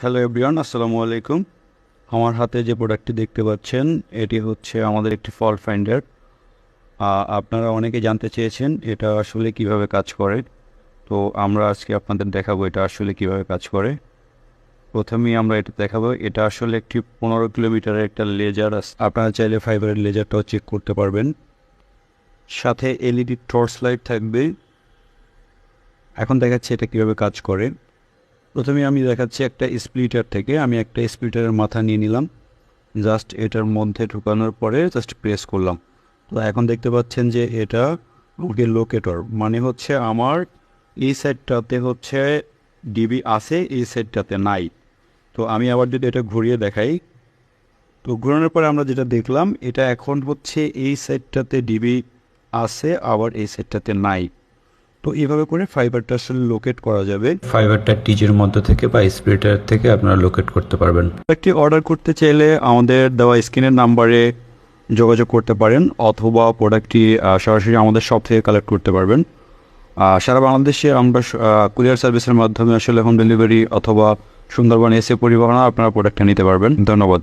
Hello everyone, আসসালামু আলাইকুম। আমার হাতে যে প্রোডাক্টটি দেখতে পাচ্ছেন এটি হচ্ছে আমাদের একটি ফল্ট ফাইন্ডার। আপনারা অনেকে জানতে চেয়েছেন এটা আসলে কিভাবে কাজ করে, তো আমরা আজকে আপনাদের দেখাবো এটা আসলে কিভাবে কাজ করে। প্রথমেই আমরা এটা দেখাবো, এটা আসলে একটি 15 কিলোমিটারের একটা লেজার। আপনারা চাইলে ফাইবারের লেজারটাও চেক করতে পারবেন। সাথে এলইডি টর্চ লাইট থাকবে। এখন দেখাচ্ছি এটা কিভাবে কাজ করে। প্রথমে আমি দেখাচ্ছি একটা স্প্লিটার থেকে আমি একটা স্প্লিটারের মাথা নিয়ে নিলাম। জাস্ট এটার মধ্যে ঢুকানোর পরে জাস্ট প্রেস করলাম। তো এখন দেখতে পাচ্ছেন যে এটা লোকেটর, মানে হচ্ছে আমার এই সাইডটাতে হচ্ছে ডিবি আছে, এই সাইডটাতে নাই। তো আমি আবার যদি এটা ঘুরিয়ে দেখাই, তো ঘোরানোর পরে আমরা যেটা দেখলাম এটা এখন হচ্ছে এই সাইডটাতে ডিবি আছে, আবার এই সাইডটাতে নাই। তো এইভাবে করে ফাইবারটা আসলে লোকেট করা যাবে। ফাইবারটা টিজের মধ্যে থেকে বা স্প্লিটার থেকে আপনারা লোকেট করতে পারবেন। একটি অর্ডার করতে চাইলে আমাদের দেওয়া স্ক্রিনের নাম্বারে যোগাযোগ করতে পারেন, অথবা প্রোডাক্টটি সরাসরি আমাদের শপ থেকে কালেক্ট করতে পারবেন। সারা বাংলাদেশে আমরা কুরিয়ার সার্ভিসের মাধ্যমে আসলে হোম ডেলিভারি অথবা সুন্দরবন এসে পরিবহন আপনারা প্রোডাক্টটা নিতে পারবেন। ধন্যবাদ।